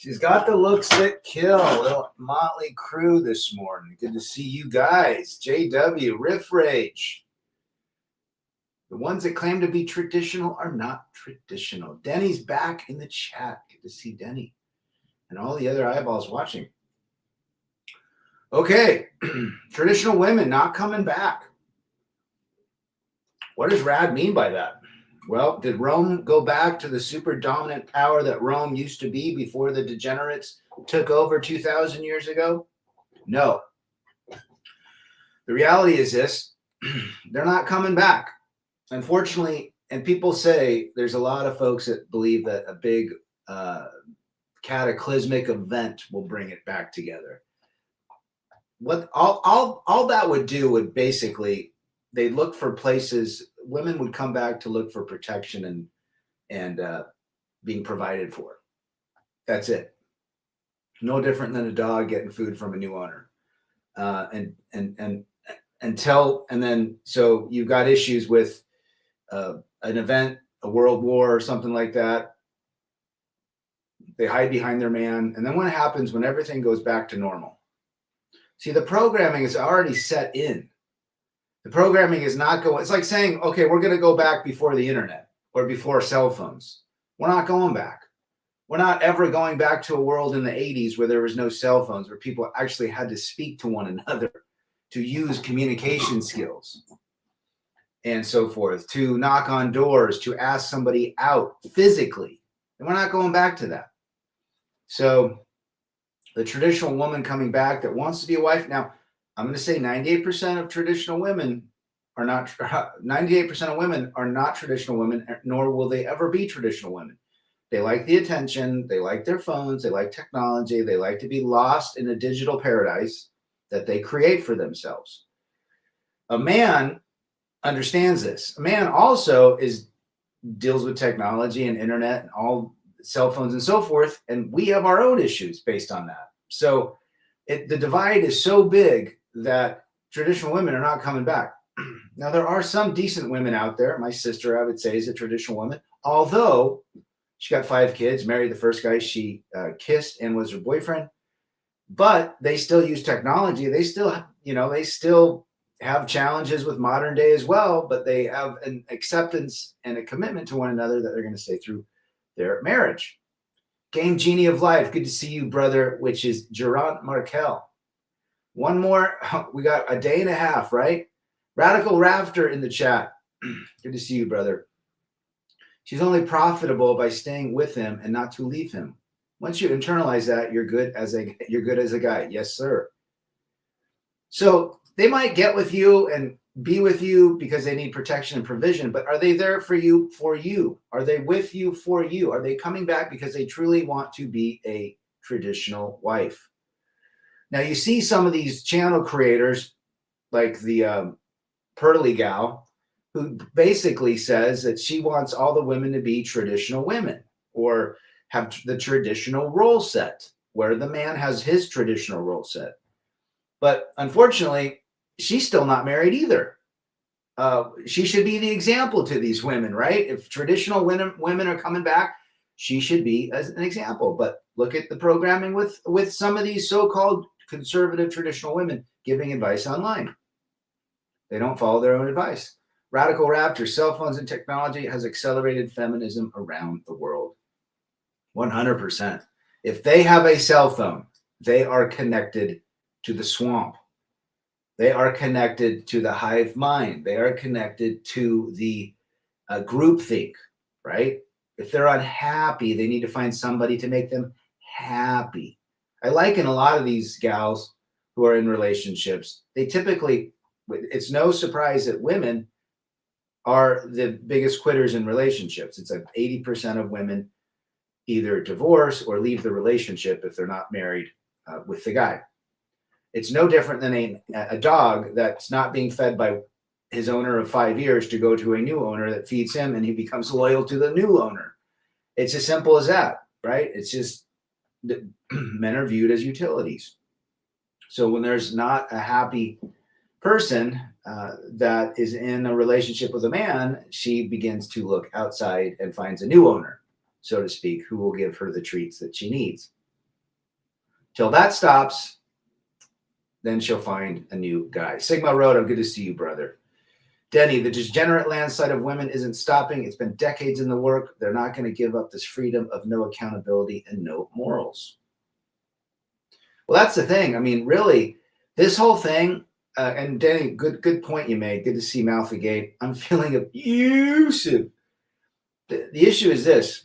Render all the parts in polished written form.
She's got the looks that kill. Little motley crew this morning. Good to see you guys. JW, Riff Rage. The ones that claim to be traditional are not traditional. Denny's back in the chat. Good to see Denny and all the other eyeballs watching. Okay, traditional women not coming back. What does Rad mean by that? Well, did Rome go back to the super dominant power that Rome used to be before the degenerates took over 2,000 years ago? No. The reality is this, they're not coming back. Unfortunately, and people say there's a lot of folks that believe that a big cataclysmic event will bring it back together. What all that would do would basically, they'd look for places, women would come back to look for protection and being provided for. That's it. No different than a dog getting food from a new owner. So you've got issues with an event, a world war or something like that. They hide behind their man. And then what happens when everything goes back to normal? See, the programming is already set in. The programming is not going, it's like saying, okay, we're going to go back before the internet or before cell phones. We're not going back. We're not ever going back to a world in the 80s where there was no cell phones, where people actually had to speak to one another, to use communication skills and so forth, to knock on doors, to ask somebody out physically. And we're not going back to that. So the traditional woman coming back that wants to be a wife. Now, I'm going to say 98% of traditional women are not, 98% of women are not traditional women, nor will they ever be traditional women. They like the attention. They like their phones. They like technology. They like to be lost in a digital paradise that they create for themselves. A man understands this. A man also deals with technology and internet and all cell phones and so forth. And we have our own issues based on that. So the divide is so big that traditional women are not coming back. Now, there are some decent women out there. My sister, I would say, is a traditional woman, although she got 5 kids, married the first guy she kissed and was her boyfriend. But they still use technology. They still, they still have challenges with modern day as well, but they have an acceptance and a commitment to one another that they're going to stay through their marriage. Game Genie of Life, good to see you, brother, which is Gerard Markel. One more, we got a day and a half, right? Radical Rafter in the chat. Good to see you, brother. She's only profitable by staying with him and not to leave him. Once you internalize that, you're good as a guy. Yes, sir. So they might get with you and be with you because they need protection and provision, but are they there for you? Are they with you for you? Are they coming back because they truly want to be a traditional wife? Now, you see some of these channel creators like the Pearly Gal, who basically says that she wants all the women to be traditional women or have the traditional role set where the man has his traditional role set. But unfortunately, she's still not married either. She should be the example to these women, right? If traditional women are coming back, she should be as an example. But look at the programming with some of these so-called conservative traditional women giving advice online. They don't follow their own advice. Radical Raptor, cell phones and technology has accelerated feminism around the world. 100%. If they have a cell phone, they are connected to the swamp. They are connected to the hive mind. They are connected to the groupthink, right? If they're unhappy, they need to find somebody to make them happy. I liken a lot of these gals who are in relationships. They typically, it's no surprise that women are the biggest quitters in relationships. It's like 80% of women either divorce or leave the relationship if they're not married with the guy. It's no different than a dog that's not being fed by his owner of 5 years to go to a new owner that feeds him and he becomes loyal to the new owner. It's as simple as that, right? It's just men are viewed as utilities. So when there's not a happy person that is in a relationship with a man, she begins to look outside and finds a new owner, so to speak, who will give her the treats that she needs. Till that stops, then she'll find a new guy. Sigma Road, good to see you, brother. Denny, the degenerate landslide of women isn't stopping. It's been decades in the work. They're not going to give up this freedom of no accountability and no morals. Well, that's the thing. I mean, really, this whole thing, and Denny, good point you made. Good to see Malfigate. I'm feeling abusive. The issue is this.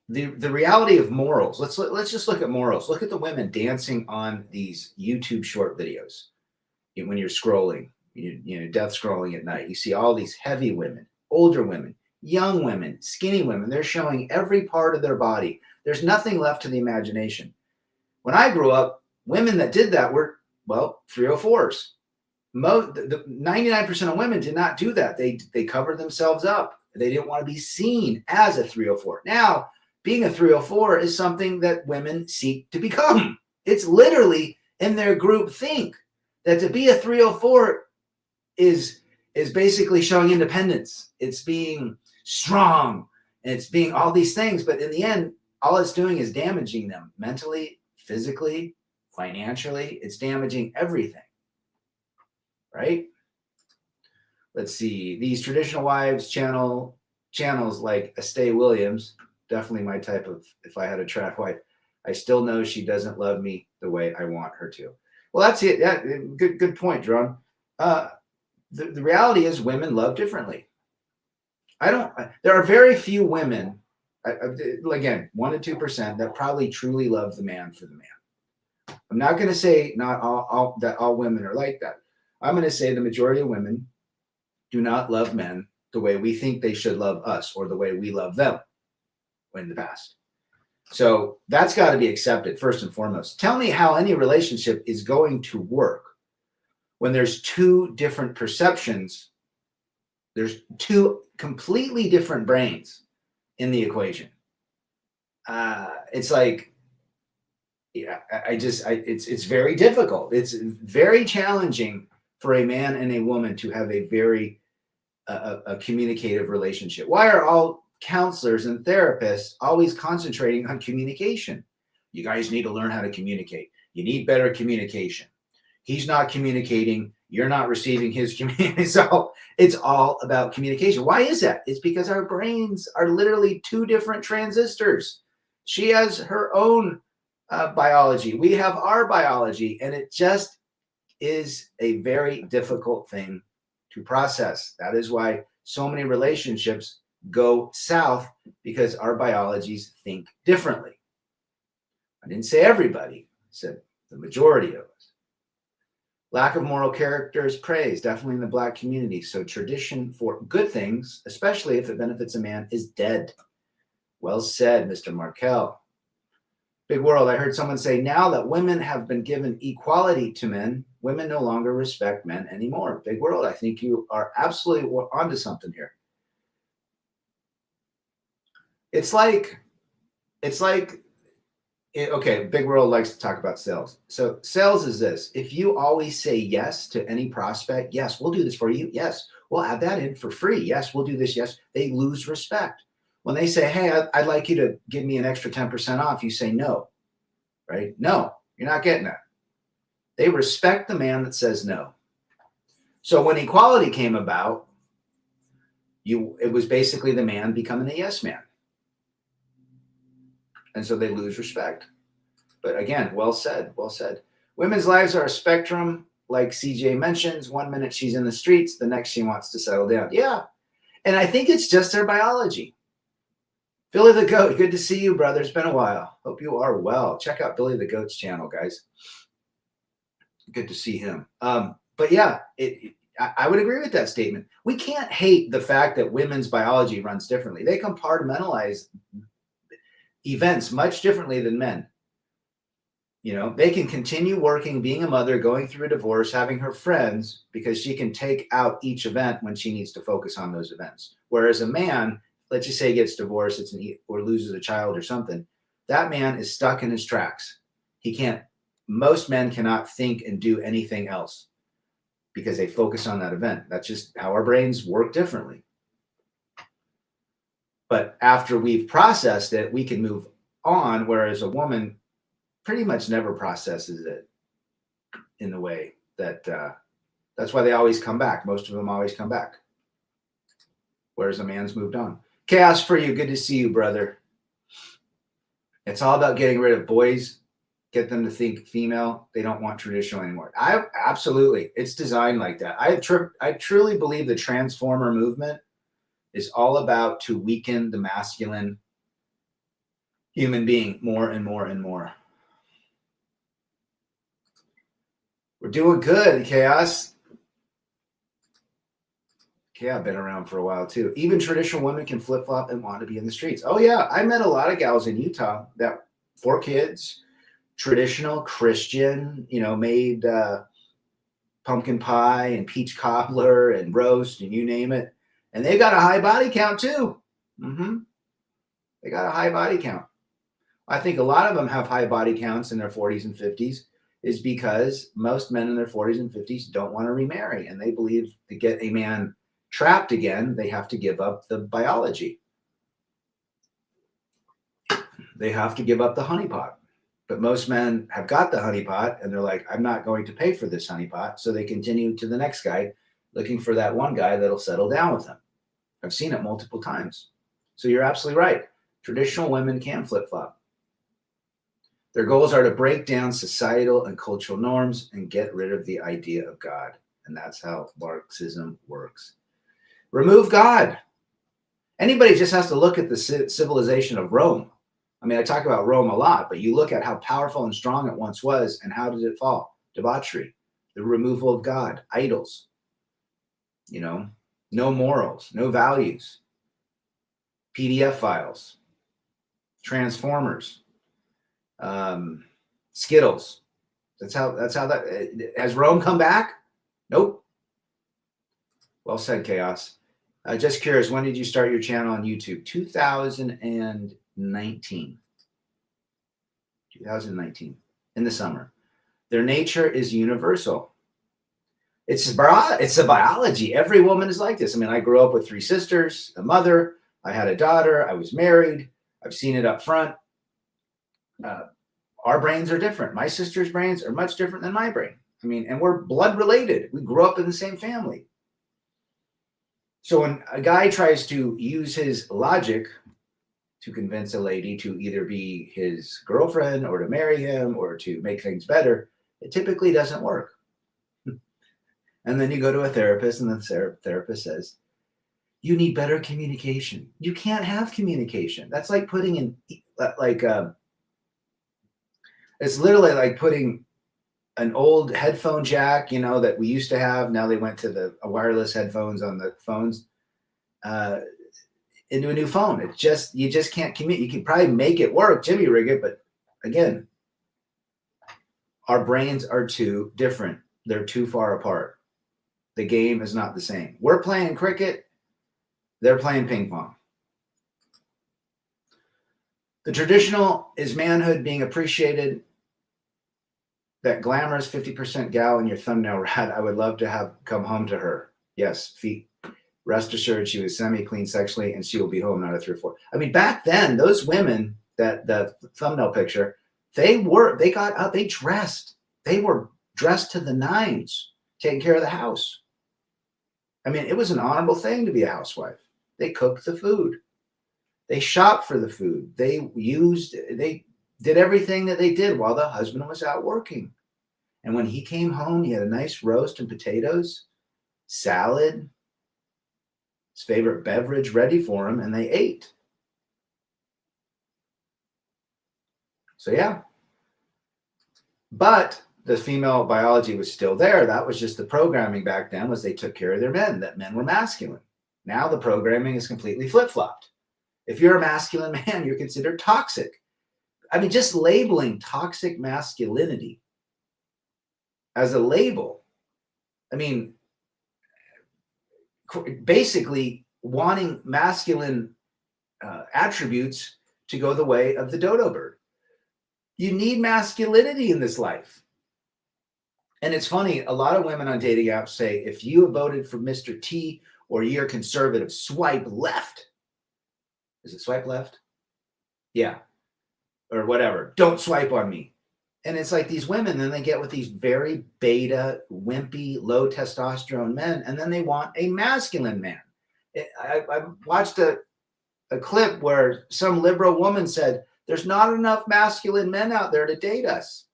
The reality of morals. Let's just look at morals. Look at the women dancing on these YouTube short videos. When you're scrolling, death scrolling at night, you see all these heavy women, older women, young women, skinny women. They're showing every part of their body. There's nothing left to the imagination. When I grew up, women that did that were, well, 304s. 99% of women did not do that. They covered themselves up. They didn't want to be seen as a 304. Now, being a 304 is something that women seek to become. It's literally in their group think that to be a 304 is basically showing independence. It's being strong. And it's being all these things. But in the end, all it's doing is damaging them mentally, physically, financially. It's damaging everything. Right? Let's see. These traditional wives channels like Estee Williams, definitely my type of, if I had a trad wife, I still know she doesn't love me the way I want her to. Well, that's it. Yeah, good point, Drone. The reality is women love differently. There are very few women, again, 1% to 2% that probably truly love the man for the man. I'm not going to say not all women are like that. I'm going to say the majority of women do not love men the way we think they should love us or the way we love them in the past. So that's got to be accepted first and foremost. Tell me how any relationship is going to work when there's two different perceptions. There's two completely different brains in the equation. It's like, yeah, it's very difficult. It's very challenging for a man and a woman to have a very a communicative relationship. Why are all counselors and therapists always concentrating on communication? You guys need to learn how to communicate. You need better communication. He's not communicating. You're not receiving his communication. So it's all about communication. Why is that? It's because our brains are literally two different transistors. She has her own biology. We have our biology, and it just is a very difficult thing to process. That is why so many relationships go south, because our biologies think differently. I didn't say everybody, I said the majority of us. Lack of moral character is praised, definitely in the Black community. So tradition for good things, especially if it benefits a man, is dead. Well said, Mr. Markel. Big World, I heard someone say, now that women have been given equality to men, women no longer respect men anymore. Big World, I think you are absolutely onto something here. It's like, okay, Big World likes to talk about sales. So sales is this. If you always say yes to any prospect, yes, we'll do this for you. Yes, we'll add that in for free. Yes, we'll do this. Yes, they lose respect. When they say, hey, I'd like you to give me an extra 10% off, you say no, right? No, you're not getting that. They respect the man that says no. So when equality came about, it was basically the man becoming a yes man. And so they lose respect. But again, well said, well said. Women's lives are a spectrum, like CJ mentions. 1 minute she's in the streets, the next she wants to settle down. Yeah. And I think it's just their biology. Billy the Goat, good to see you, brother. It's been a while. Hope you are well. Check out Billy the Goat's channel, guys. Good to see him. But yeah, I would agree with that statement. We can't hate the fact that women's biology runs differently. They compartmentalize events much differently than men. You know, they can continue working, being a mother, going through a divorce, having her friends, because she can take out each event when she needs to focus on those events. Whereas a man, let's just say he gets divorced, or loses a child or something, that man is stuck in his tracks. Most men cannot think and do anything else because they focus on that event. That's just how our brains work differently. But after we've processed it, we can move on. Whereas a woman, pretty much never processes it in the way that, that's why they always come back. Most of them always come back. Whereas a man's moved on. Chaos for you. Good to see you, brother. It's all about getting rid of boys, get them to think female. They don't want traditional anymore. Absolutely. It's designed like that. I truly believe the transformer movement is all about to weaken the masculine human being more and more and more. We're doing good, Chaos. Yeah, I've been around for a while too. Even traditional women can flip-flop and want to be in the streets. Oh yeah, I met a lot of gals in Utah that 4 kids, traditional Christian, made pumpkin pie and peach cobbler and roast and you name it. And they got a high body count too. They got a high body count. I think a lot of them have high body counts in their 40s and 50s is because most men in their 40s and 50s don't want to remarry. And they believe to get a man trapped again, they have to give up the biology. They have to give up the honeypot. But most men have got the honeypot and they're like, I'm not going to pay for this honeypot. So they continue to the next guy, looking for that one guy that'll settle down with them. I've seen it multiple times. So you're absolutely right. Traditional women can flip-flop. Their goals are to break down societal and cultural norms and get rid of the idea of God. And that's how Marxism works. Remove God. Anybody just has to look at the civilization of Rome. I mean, I talk about Rome a lot, but you look at how powerful and strong it once was, and how did it fall? Debauchery, the removal of God, idols, no morals, no values, PDF files, transformers, Skittles. That's how that has Rome come back? Nope. Well said, Chaos. Just curious, when did you start your channel on YouTube? 2019. 2019, in the summer. Their nature is universal. It's a biology. Every woman is like this. I mean, I grew up with 3 sisters, a mother. I had a daughter. I was married. I've seen it up front. Our brains are different. My sister's brains are much different than my brain. I mean, and we're blood related. We grew up in the same family. So when a guy tries to use his logic to convince a lady to either be his girlfriend or to marry him or to make things better, it typically doesn't work. And then you go to a therapist and the therapist says, you need better communication. You can't have communication. That's like putting in, it's literally like putting an old headphone jack, that we used to have. Now they went to the wireless headphones on the phones into a new phone. You just can't communicate. You can probably make it work, jimmy rig it, but again, our brains are too different. They're too far apart. The game is not the same. We're playing cricket. They're playing ping pong. The traditional is manhood being appreciated. That glamorous 50% gal in your thumbnail, Rad, I would love to have come home to her. Yes, feet. Rest assured she was semi-clean sexually and she will be home, not a 3 or 4. I mean, back then, those women, that the thumbnail picture, they got out, they dressed. They were dressed to the nines, taking care of the house. I mean, it was an honorable thing to be a housewife. They cooked the food. They shopped for the food. They did everything that they did while the husband was out working. And when he came home, he had a nice roast and potatoes, salad, his favorite beverage ready for him, and they ate. So yeah. But the female biology was still there. That was just the programming back then, was they took care of their men, that men were masculine. Now the programming is completely flip-flopped. If you're a masculine man, you're considered toxic. I mean, just labeling toxic masculinity as a label, I mean, basically wanting masculine attributes to go the way of the dodo bird. You need masculinity in this life. And it's funny, a lot of women on dating apps say, if you have voted for Mr. T or you're conservative, swipe left. Is it swipe left? Yeah. Or whatever. Don't swipe on me. And it's like these women, then they get with these very beta, wimpy, low testosterone men, and then they want a masculine man. I watched a clip where some liberal woman said, there's not enough masculine men out there to date us.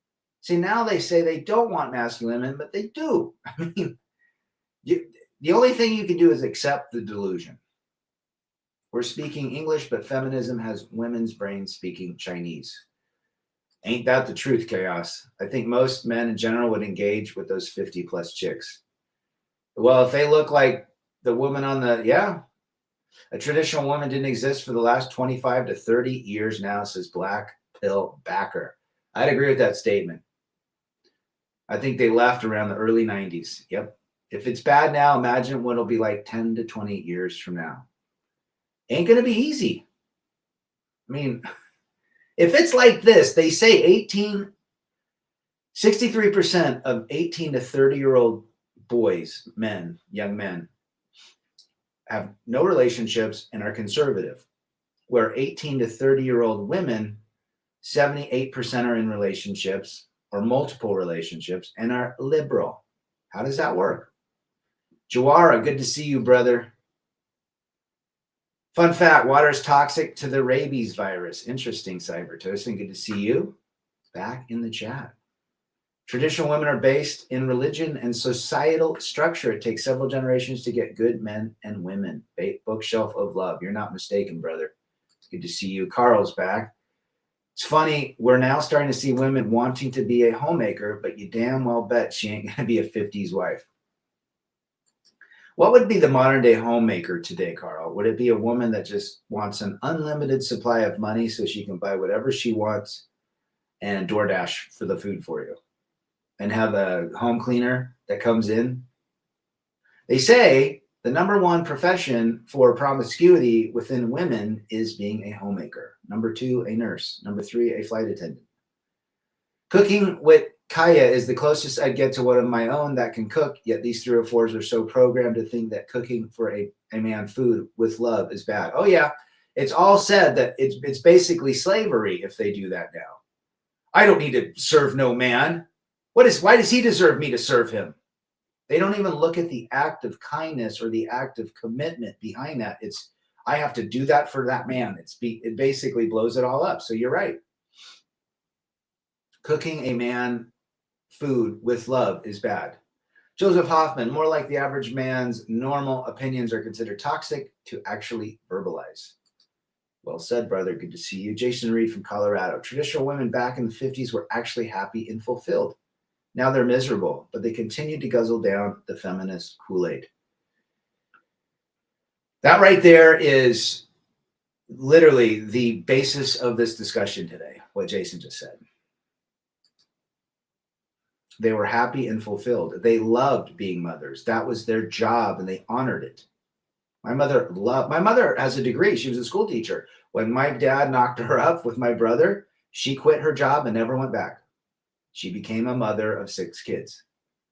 See, now they say they don't want masculine men, but they do. I mean, the only thing you can do is accept the delusion. We're speaking English, but feminism has women's brains speaking Chinese. Ain't that the truth, Chaos? I think most men in general would engage with those 50 plus chicks. Well, if they look like the woman on a traditional woman didn't exist for the last 25 to 30 years now, says Black Pill Backer. I'd agree with that statement. I think they left around the early 90s. Yep. If it's bad now, imagine what it'll be like 10 to 20 years from now. Ain't going to be easy. I mean, if it's like this, they say 63% of 18 to 30-year-old boys, men, young men, have no relationships and are conservative, where 18 to 30-year-old women, 78% are in relationships or multiple relationships and are liberal. How does that work? Jawara, good to see you, brother. Fun fact, water is toxic to the rabies virus. Interesting, Cybertosin. Good to see you back in the chat. Traditional women are based in religion and societal structure. It takes several generations to get good men and women. Bookshelf of love. You're not mistaken, brother. It's good to see you. Carl's back. It's funny, we're now starting to see women wanting to be a homemaker, but you damn well bet she ain't going to be a 50s wife. What would be the modern day homemaker today, Carl? Would it be a woman that just wants an unlimited supply of money so she can buy whatever she wants and DoorDash for the food for you and have a home cleaner that comes in? They say the number one profession for promiscuity within women is being a homemaker. Number two, a nurse. Number three, a flight attendant. Cooking with Kaya is the closest I'd get to one of my own that can cook, yet these 304s are so programmed to think that cooking for a man food with love is bad. Oh, yeah. It's all said that it's basically slavery if they do that now. I don't need to serve no man. Why does he deserve me to serve him? They don't even look at the act of kindness or the act of commitment behind that. It's, I have to do that for that man. It basically blows it all up. So you're right. Cooking a man food with love is bad. Joseph Hoffman, more like the average man's normal opinions are considered toxic to actually verbalize. Well said, brother. Good to see you. Jason Reed from Colorado. Traditional women back in the 50s were actually happy and fulfilled. Now they're miserable, but they continue to guzzle down the feminist Kool-Aid. That right there is literally the basis of this discussion today, what Jason just said. They were happy and fulfilled. They loved being mothers. That was their job, and they honored it. My mother has a degree. She was a school teacher. When my dad knocked her up with my brother, she quit her job and never went back. She became a mother of 6 kids,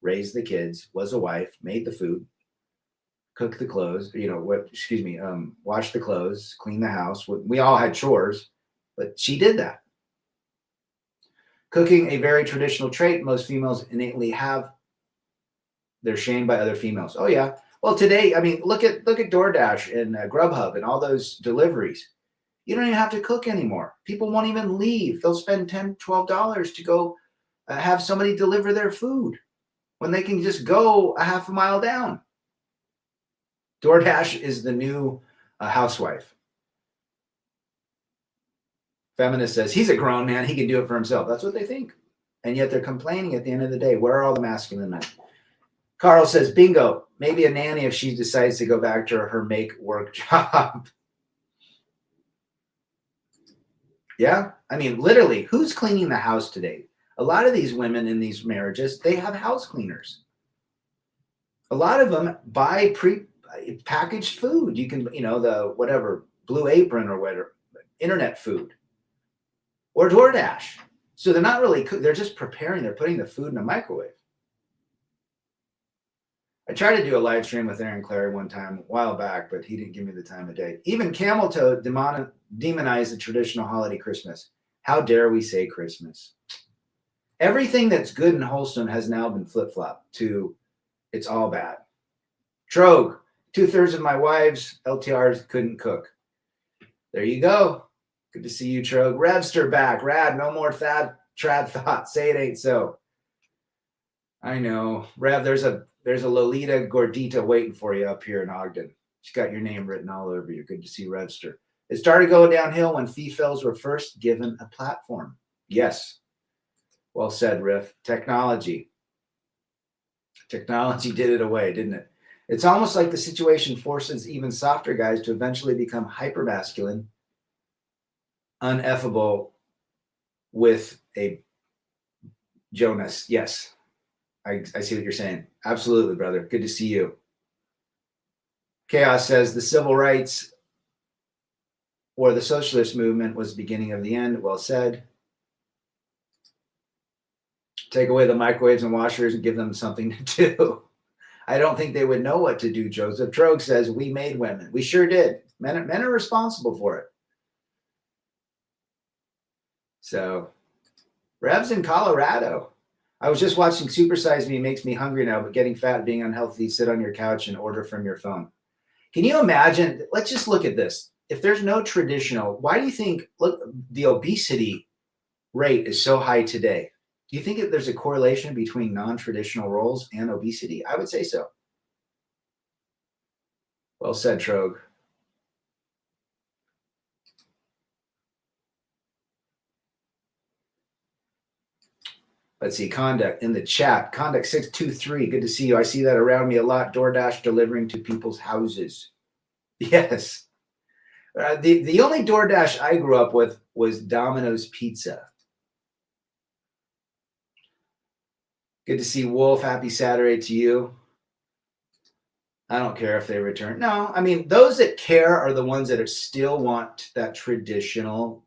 raised the kids, was a wife, made the food, cooked the clothes, washed the clothes, cleaned the house. We all had chores, but she did that. Cooking, a very traditional trait most females innately have. They're shamed by other females. Oh, yeah. Well, today, I mean, look at DoorDash and Grubhub and all those deliveries. You don't even have to cook anymore. People won't even leave. They'll spend $10, $12 to go have somebody deliver their food when they can just go a half a mile down. DoorDash is the new housewife. Feminist says he's a grown man. He can do it for himself. That's what they think. And yet they're complaining at the end of the day. Where are all the masculine men? Carl says, bingo, maybe a nanny if she decides to go back to her make work job. Yeah. I mean, literally, who's cleaning the house today? A lot of these women in these marriages, they have house cleaners. A lot of them buy pre-packaged food. You can, the whatever, Blue Apron or whatever, internet food. Or DoorDash. So they're not really they're just preparing. They're putting the food in a microwave. I tried to do a live stream with Aaron Clary one time a while back, but he didn't give me the time of day. Even Camel Toe demonized the traditional holiday Christmas. How dare we say Christmas? Everything that's good and wholesome has now been flip-flopped to it's all bad. Trogue, 2/3 of my wives, LTRs, couldn't cook. There you go. Good to see you, Trogue. Revster back. Rad, no more trad thought. Say it ain't so. I know. Rev, there's a Lolita Gordita waiting for you up here in Ogden. She's got your name written all over you. Good to see Revster. It started going downhill when females were first given a platform. Yes. Well said, Riff. Technology did it away, didn't it? It's almost like the situation forces even softer guys to eventually become hypermasculine, uneffable with a Jonas. Yes, I see what you're saying. Absolutely, brother. Good to see you. Chaos says the civil rights or the socialist movement was the beginning of the end. Well said. Take away the microwaves and washers and give them something to do. I don't think they would know what to do, Joseph. Trogue says, we made women. We sure did. Men are responsible for it. So, Rev's in Colorado. I was just watching Super Size Me. Makes me hungry now, but getting fat, being unhealthy, sit on your couch and order from your phone. Can you imagine? Let's just look at this. If there's no traditional, why do you think, look, the obesity rate is so high today? Do you think that there's a correlation between non-traditional roles and obesity? I would say so. Well said, Trogue. Let's see, Conduct in the chat. Conduct 623, good to see you. I see that around me a lot. DoorDash delivering to people's houses. Yes. The only DoorDash I grew up with was Domino's Pizza. Good to see Wolf. Happy Saturday to you. I don't care if they return. No, I mean, those that care are the ones that still want that traditional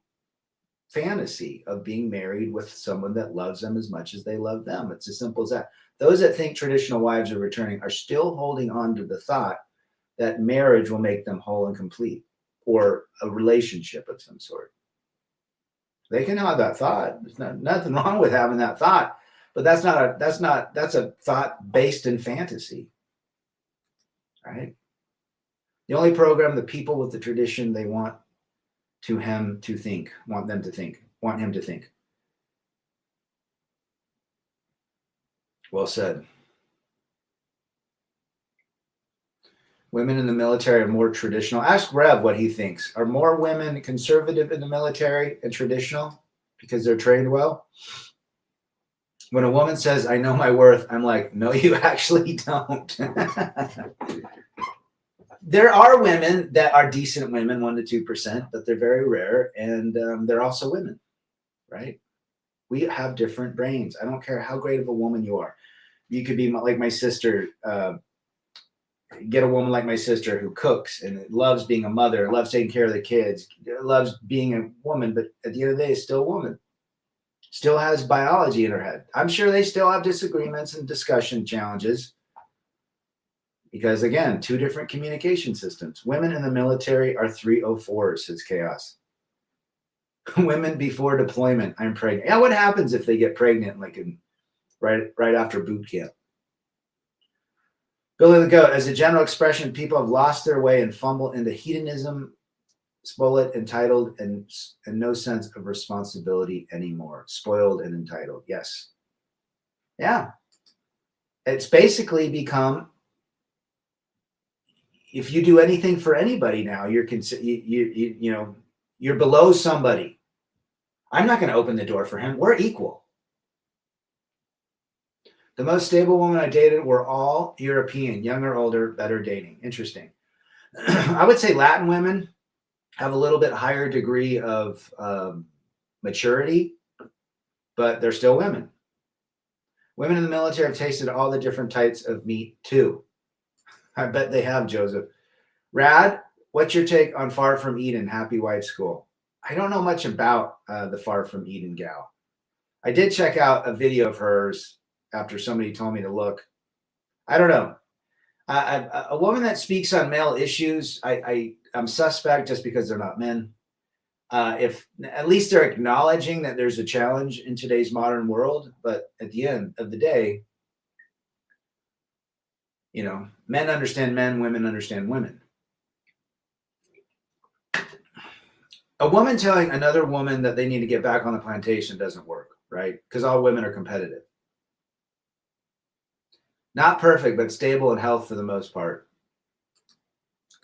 fantasy of being married with someone that loves them as much as they love them. It's as simple as that. Those that think traditional wives are returning are still holding on to the thought that marriage will make them whole and complete, or a relationship of some sort. They can have that thought. There's nothing wrong with having that thought. But that's a thought based in fantasy, right? The only program, the people with the tradition, they want him to think. Well said. Women in the military are more traditional. Ask Rev what he thinks. Are more women conservative in the military and traditional because they're trained well? When a woman says, I know my worth, I'm like, no, you actually don't. There are women that are decent women, 1% to 2%, but they're very rare. And they're also women, right? We have different brains. I don't care how great of a woman you are. You could be like my sister, get a woman like my sister who cooks and loves being a mother, loves taking care of the kids, loves being a woman, but at the end of the day, is still a woman. Still has biology in her head. I'm sure they still have disagreements and discussion challenges because, again, two different communication systems. Women in the military are 304s, says Chaos. Women before deployment, I'm pregnant. Yeah, what happens if they get pregnant like right after boot camp? Billy the Goat, as a general expression, people have lost their way and fumble into hedonism, spoiled, entitled, and no sense of responsibility anymore. Spoiled and entitled. Yes. Yeah. It's basically become, if you do anything for anybody now, you're below somebody. I'm not going to open the door for him. We're equal. The most stable women I dated were all European, younger, older, better dating. Interesting. I would say Latin women have a little bit higher degree of maturity, but they're still women. Women in the military have tasted all the different types of meat too. I bet they have, Joseph. Rad, what's your take on Far From Eden, Happy Wife School? I don't know much about the Far From Eden gal. I did check out a video of hers after somebody told me to look. I don't know. A woman that speaks on male issues, I'm suspect just because they're not men. If at least they're acknowledging that there's a challenge in today's modern world, but at the end of the day, men understand men, women understand women. A woman telling another woman that they need to get back on the plantation doesn't work, right? Because all women are competitive. Not perfect, but stable in health for the most part.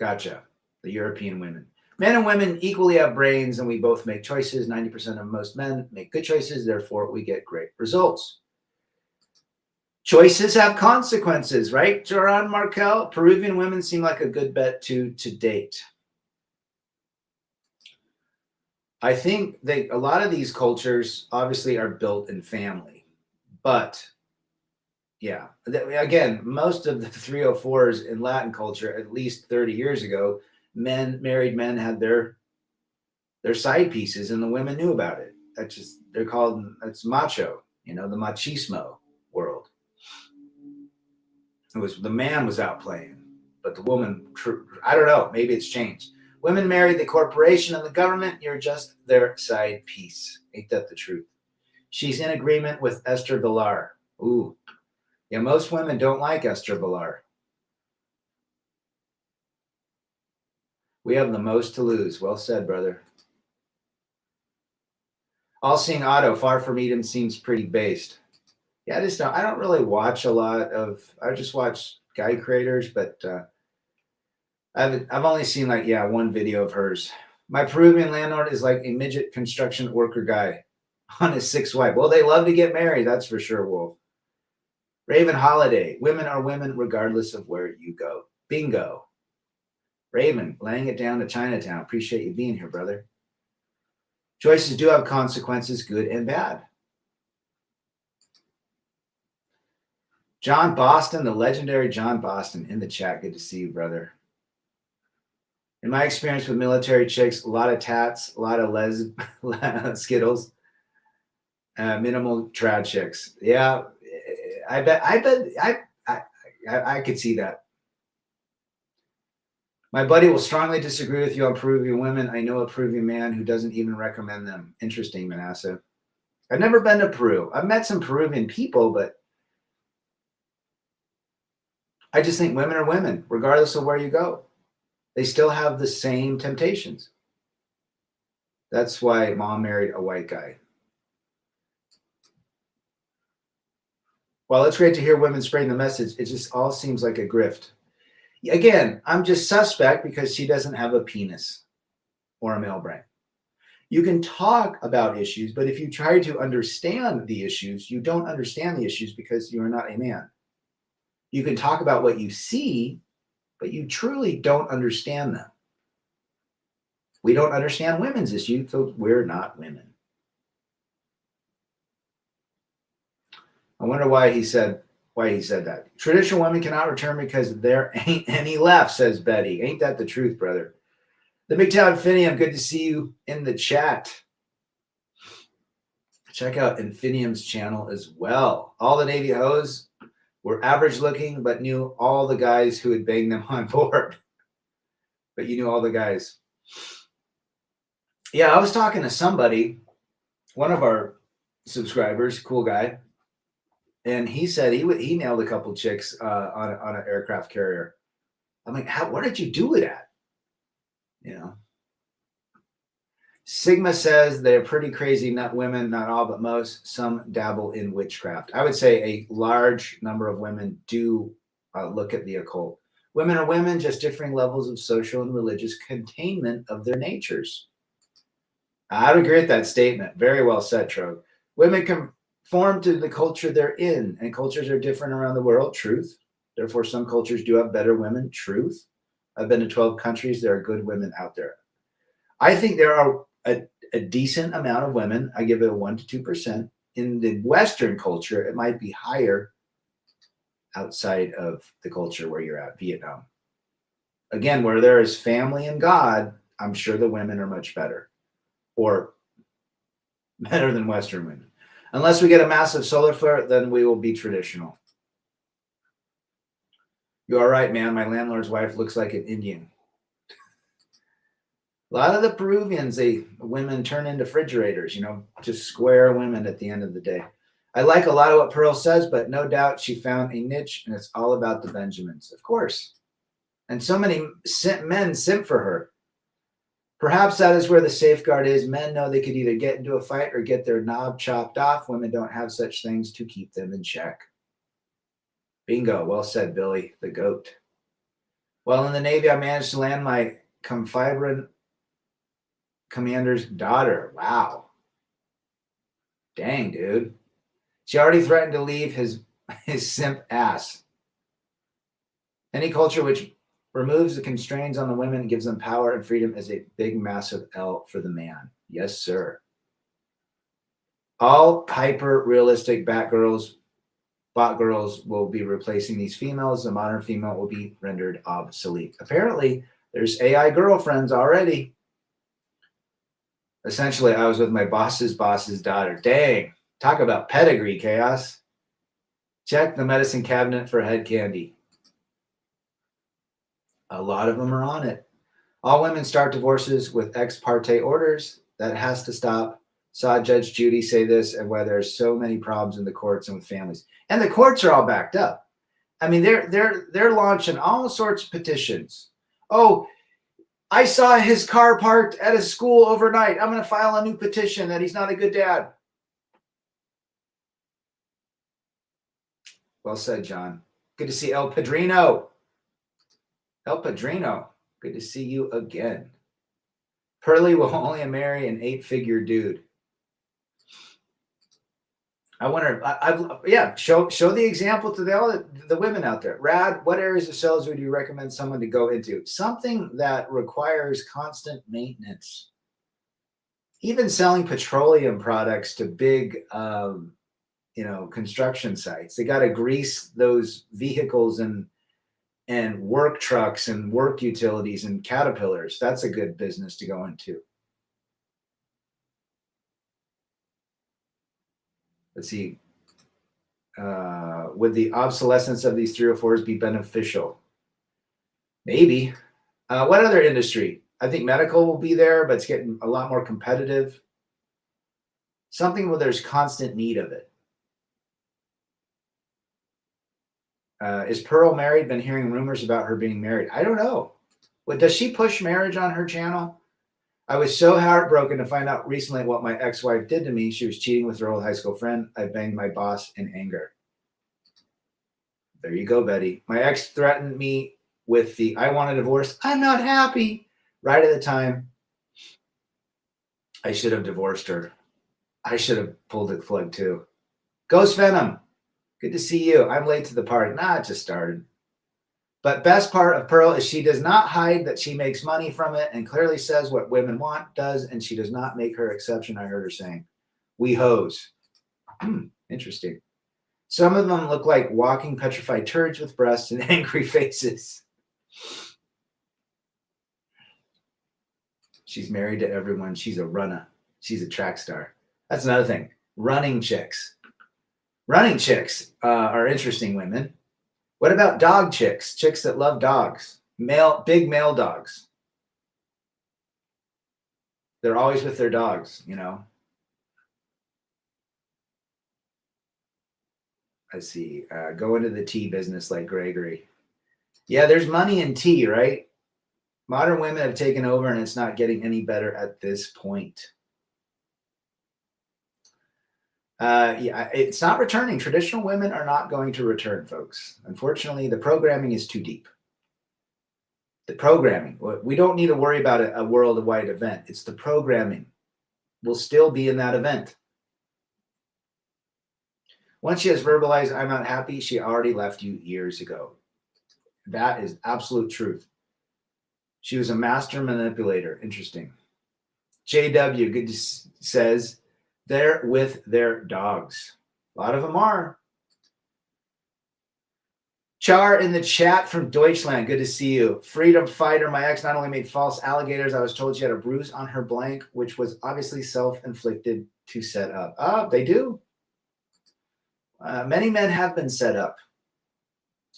Gotcha. The European women. Men and women equally have brains, and we both make choices. 90% of most men make good choices. Therefore, we get great results. Choices have consequences, right, Joran Markel? Peruvian women seem like a good bet to date. I think a lot of these cultures obviously are built in family, but yeah, again, most of the 304s in Latin culture, at least 30 years ago, married men had their side pieces, and the women knew about it. That's macho, the machismo world. The man was out playing, but the woman, I don't know, maybe it's changed. Women married the corporation and the government. You're just their side piece. Ain't that the truth? She's in agreement with Esther Villar. Ooh. Yeah, most women don't like Esther Villar. We have the most to lose. Well said, brother. All-seeing Otto, Far From Eden seems pretty based. Yeah, I don't really watch a lot of, I just watch guy creators, but I've only seen one video of hers. My Peruvian landlord is like a midget construction worker guy on his sixth wife. Well, they love to get married, that's for sure, Wolf. Raven Holiday, women are women regardless of where you go. Bingo. Raven, laying it down to Chinatown. Appreciate you being here, brother. Choices do have consequences, good and bad. John Boston, the legendary John Boston in the chat. Good to see you, brother. In my experience with military chicks, a lot of tats, a lot of skittles, minimal trad chicks. Yeah, I bet I could see that. My buddy will strongly disagree with you on Peruvian women. I know a Peruvian man who doesn't even recommend them. Interesting, Manasseh. I've never been to Peru. I've met some Peruvian people, but I just think women are women, regardless of where you go. They still have the same temptations. That's why mom married a white guy. While it's great to hear women spreading the message, it just all seems like a grift. Again, I'm just suspect because she doesn't have a penis or a male brain. You can talk about issues, but if you try to understand the issues, you don't understand the issues because you are not a man. You can talk about what you see, but you truly don't understand them. We don't understand women's issues, so we're not women. I wonder why he said that. Traditional women cannot return because there ain't any left, says Betty. Ain't that the truth, brother? The Big Town Infinium, good to see you in the chat. Check out Infinium's channel as well. All the Navy hoes were average looking, but knew all the guys who had banged them on board. But you knew all the guys. Yeah, I was talking to somebody, one of our subscribers, cool guy, and he said he nailed a couple chicks on an aircraft carrier. I'm like, what did you do with that? Sigma says they're pretty crazy, not women, not all, but most. Some dabble in witchcraft. I would say a large number of women do look at the occult. Women are women, just differing levels of social and religious containment of their natures. I would agree with that statement. Very well said, Trog. Women conform to the culture they're in, and cultures are different around the world. Truth. Therefore, some cultures do have better women. Truth. I've been to 12 countries. There are good women out there. I think there are a decent amount of women. I give it a 1 to 2%. In the Western culture, it might be higher outside of the culture where you're at, Vietnam. Again, where there is family and God, I'm sure the women are much better, or better than Western women. Unless we get a massive solar flare, then we will be traditional. You are right, man. My landlord's wife looks like an Indian. A lot of the Peruvians, women turn into refrigerators, just square women at the end of the day. I like a lot of what Pearl says, but no doubt she found a niche, and it's all about the Benjamins, of course. And so many men simp for her. Perhaps that is where the safeguard is. Men know they could either get into a fight or get their knob chopped off. Women don't have such things to keep them in check. Bingo. Well said, Billy, the goat. Well, in the Navy, I managed to land my confibrin commander's daughter. Wow. Dang, dude. She already threatened to leave his simp ass. Any culture which removes the constraints on the women and gives them power and freedom is a big, massive L for the man. Yes, sir. All hyper-realistic bot girls will be replacing these females. The modern female will be rendered obsolete. Apparently, there's AI girlfriends already. Essentially, I was with my boss's daughter. Dang. Talk about pedigree, chaos. Check the medicine cabinet for head candy. A lot of them are on it. All women start divorces with ex parte orders. That has to stop. Saw Judge Judy say this, and why there's so many problems in the courts and with families. And the courts are all backed up. I mean, they're launching all sorts of petitions. Oh, I saw his car parked at a school overnight. I'm going to file a new petition that he's not a good dad. Well said, John. Good to see El Padrino. El Padrino, good to see you again. Pearly will only marry an 8-figure dude. I wonder, show the example to the women out there. Rad, what areas of sales would you recommend someone to go into? Something that requires constant maintenance. Even selling petroleum products to big, construction sites. They got to grease those vehicles and work trucks and work utilities and Caterpillars. That's a good business to go into. Let's see. Would the obsolescence of these 304s be beneficial? Maybe. What other industry? I think medical will be there, but it's getting a lot more competitive. Something where there's constant need of it. Is Pearl married? Been hearing rumors about her being married. I don't know. Does she push marriage on her channel? I was so heartbroken to find out recently what my ex-wife did to me. She was cheating with her old high school friend. I banged my boss in anger. There you go, Betty. My ex threatened me with the I want a divorce. I'm not happy. Right at the time, I should have divorced her. I should have pulled the plug too. Ghost Venom. Good to see you. I'm late to the party. Nah, it just started. But best part of Pearl is she does not hide that she makes money from it and clearly says what women want, does, and she does not make her exception. I heard her saying, we hoes. Interesting. Some of them look like walking petrified turds with breasts and angry faces. She's married to everyone. She's a runner. She's a track star. That's another thing. Running chicks. Running chicks are interesting women. What about dog chicks? Chicks that love dogs. Big male dogs. They're always with their dogs, Let's see. Go into the tea business like Gregory. Yeah, there's money in tea, right? Modern women have taken over and it's not getting any better at this point. It's not returning. Traditional women are not going to return, folks. Unfortunately, the programming is too deep. The programming. We don't need to worry about a worldwide event. It's the programming. We'll still be in that event. Once she has verbalized, I'm not happy, she already left you years ago. That is absolute truth. She was a master manipulator. Interesting. JW good says, they're with their dogs. A lot of them are. Char in the chat from Deutschland. Good to see you. Freedom fighter. My ex not only made false alligators, I was told she had a bruise on her blank, which was obviously self-inflicted to set up. Oh, they do. Many men have been set up.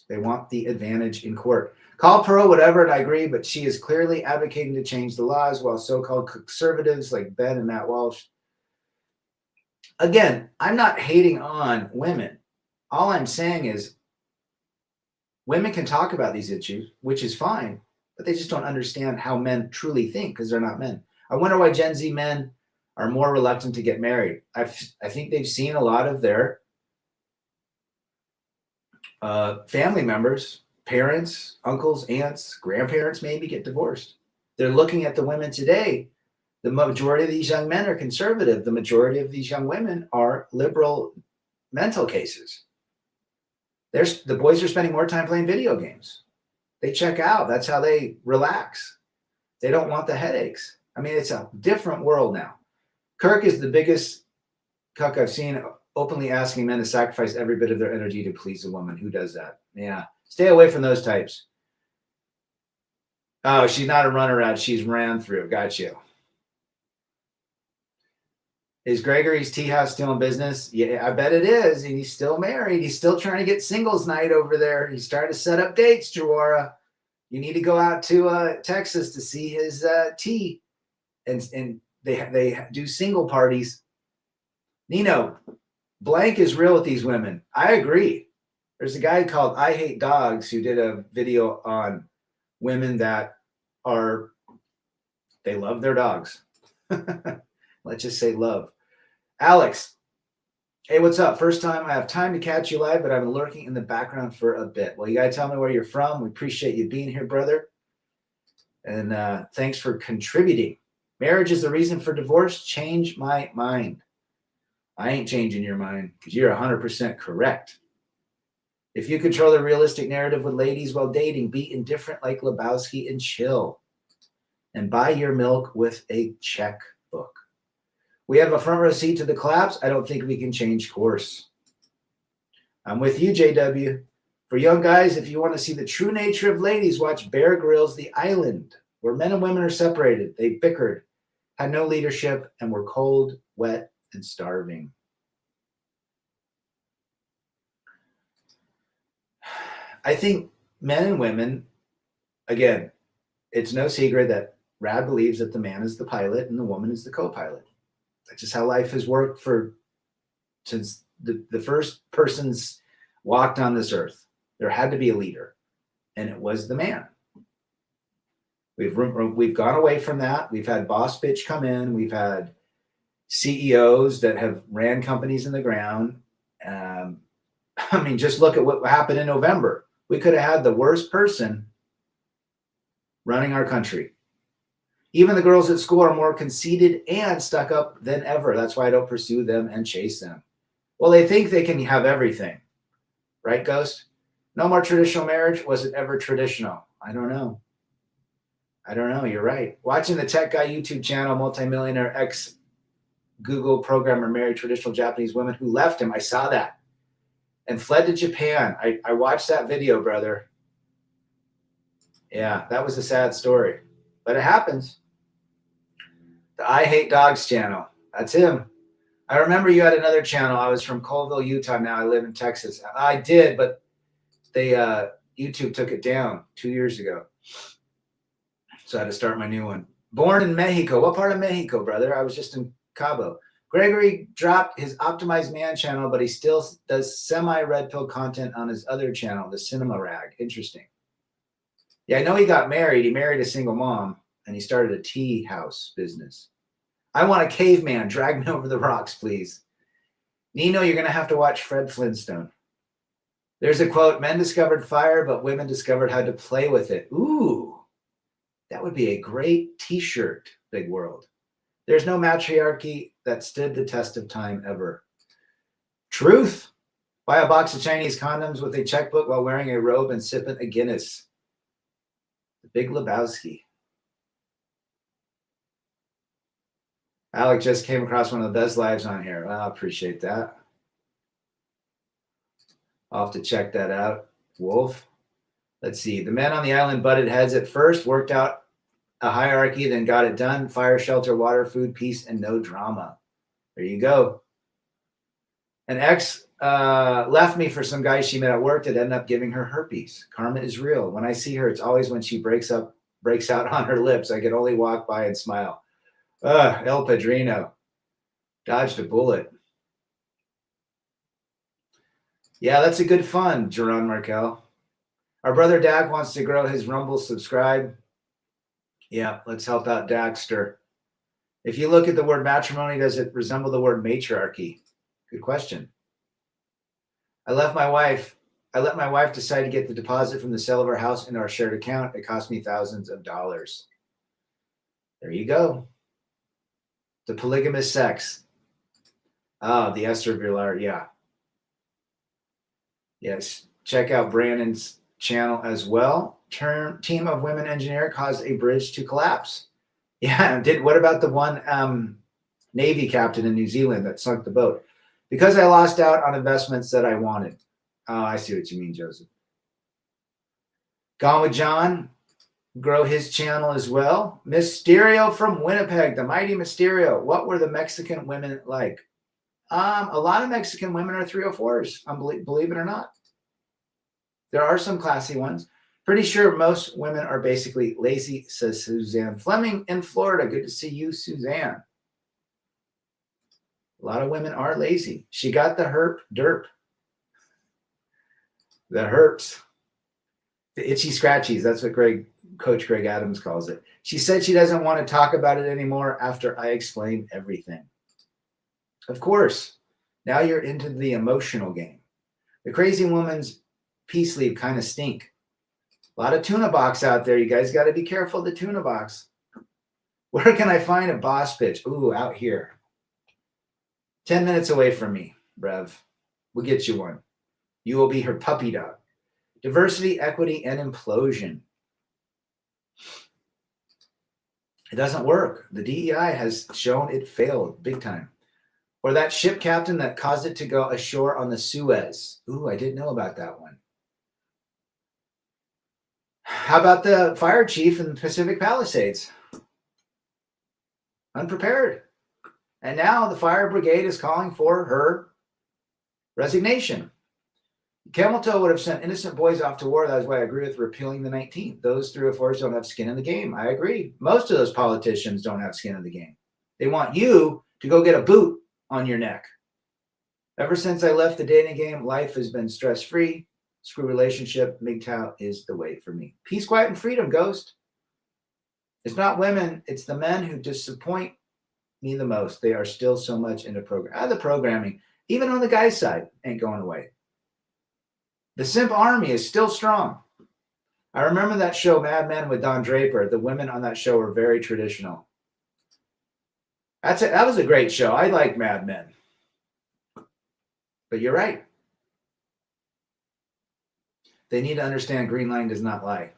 They want the advantage in court. Call pro whatever, and I agree, but she is clearly advocating to change the laws while so-called conservatives like Ben and Matt Walsh. Again, I'm not hating on women. All I'm saying is women can talk about these issues, which is fine, but they just don't understand how men truly think because they're not men. I wonder why Gen Z men are more reluctant to get married. I think they've seen a lot of their family members, parents, uncles, aunts, grandparents maybe get divorced. They're looking at the women today. The majority of these young men are conservative. The majority of these young women are liberal mental cases. The boys are spending more time playing video games. They check out. That's how they relax. They don't want the headaches. I mean, it's a different world now. Kirk is the biggest cuck I've seen, openly asking men to sacrifice every bit of their energy to please a woman. Who does that? Yeah. Stay away from those types. Oh, she's not a runner out. She's ran through. Got you. Is Gregory's tea house still in business? Yeah, I bet it is. And he's still married. He's still trying to get singles night over there. He's trying to set up dates, Jawara. You need to go out to Texas to see his tea. And they do single parties. Nino, blank is real with these women. I agree. There's a guy called I Hate Dogs who did a video on women that they love their dogs. Let's just say love. Alex, hey, what's up? First time I have time to catch you live, but I've been lurking in the background for a bit. Well, you got to tell me where you're from. We appreciate you being here, brother. And thanks for contributing. Marriage is the reason for divorce. Change my mind. I ain't changing your mind because you're 100% correct. If you control the realistic narrative with ladies while dating, be indifferent like Lebowski and chill. And buy your milk with a checkbook. We have a front row seat to the collapse. I don't think we can change course. I'm with you, JW. For young guys, if you want to see the true nature of ladies, watch Bear Grylls' The Island, where men and women are separated. They bickered, had no leadership, and were cold, wet, and starving. I think men and women, again, it's no secret that Rad believes that the man is the pilot and the woman is the co-pilot. That's just how life has worked since the first persons walked on this earth. There had to be a leader, and it was the man. We've gone away from that. We've had boss bitch come in. We've had CEOs that have ran companies in the ground. I mean, just look at what happened in November. We could have had the worst person running our country. Even the girls at school are more conceited and stuck up than ever. That's why I don't pursue them and chase them. Well, they think they can have everything. Right, Ghost? No more traditional marriage. Was it ever traditional? I don't know. You're right. Watching the tech guy YouTube channel, multimillionaire ex-Google programmer married traditional Japanese women who left him. I saw that and fled to Japan. I watched that video, brother. Yeah, that was a sad story, but it happens. The I Hate Dogs channel. That's him. I remember you had another channel. I was from Colville, Utah. Now I live in Texas. I did, but YouTube took it down 2 years ago. So I had to start my new one. Born in Mexico. What part of Mexico, brother? I was just in Cabo. Gregory dropped his Optimized Man channel, but he still does semi-red pill content on his other channel, the Cinema Rag. Interesting. Yeah, I know he got married. He married a single mom, and he started a tea house business. I want a caveman. Drag me over the rocks, please. Nino, you're going to have to watch Fred Flintstone. There's a quote, men discovered fire, but women discovered how to play with it. Ooh, that would be a great t-shirt, Big World. There's no matriarchy that stood the test of time ever. Truth. Buy a box of Chinese condoms with a checkbook while wearing a robe and sipping a Guinness. The Big Lebowski. Alec just came across one of the best lives on here. Well, I appreciate that. I'll have to check that out. Wolf. Let's see. The men on the island butted heads at first, worked out a hierarchy, then got it done. Fire, shelter, water, food, peace, and no drama. There you go. An ex left me for some guy she met at work that ended up giving her herpes. Karma is real. When I see her, it's always when she breaks out on her lips. I can only walk by and smile. El Padrino. Dodged a bullet. Yeah, that's a good fun, Jerron Markel. Our brother Dak wants to grow his Rumble subscribe. Yeah, let's help out Daxter. If you look at the word matrimony, does it resemble the word matriarchy? Good question. I let my wife decide to get the deposit from the sale of our house into our shared account. It cost me thousands of dollars. There you go. The polygamous sex. Ah, the Esther Villar. Yeah. Yes. Check out Brandon's channel as well. Team of women engineer caused a bridge to collapse. Yeah. What about the one Navy captain in New Zealand that sunk the boat? Because I lost out on investments that I wanted. Oh, I see what you mean, Joseph. Gone with John. Grow his channel as well. Mysterio from Winnipeg, the mighty Mysterio. What were the Mexican women like? A lot of Mexican women are 304s, believe it or not. There are some classy ones. Pretty sure most women are basically lazy, says Suzanne Fleming in Florida. Good to see you, Suzanne. A lot of women are lazy. She got the derp. The herps. The itchy scratchies. That's what Coach Greg Adams calls it. She said she doesn't want to talk about it anymore after I explained everything. Of course. Now you're into the emotional game. The crazy woman's peace leave kind of stink. A lot of tuna box out there. You guys got to be careful of the tuna box. Where can I find a boss bitch? Ooh, out here. 10 minutes away from me, Rev. We'll get you one. You will be her puppy dog. Diversity, equity, and implosion. It doesn't work. The DEI has shown it failed big time. Or that ship captain that caused it to go ashore on the Suez. Ooh, I didn't know about that one. How about the fire chief in the Pacific Palisades? Unprepared. And now the fire brigade is calling for her resignation. Camel Toe would have sent innocent boys off to war. That's why I agree with repealing the 19th. Those 304s don't have skin in the game. I agree. Most of those politicians don't have skin in the game. They want you to go get a boot on your neck. Ever since I left the dating game, life has been stress-free. Screw relationship. MGTOW is the way for me. Peace, quiet, and freedom, Ghost. It's not women. It's the men who disappoint me the most. They are still so much into the programming. Even on the guy's side, ain't going away. The simp army is still strong. I remember that show, Mad Men, with Don Draper. The women on that show were very traditional. That was a great show. I like Mad Men. But you're right. They need to understand Green Line does not lie.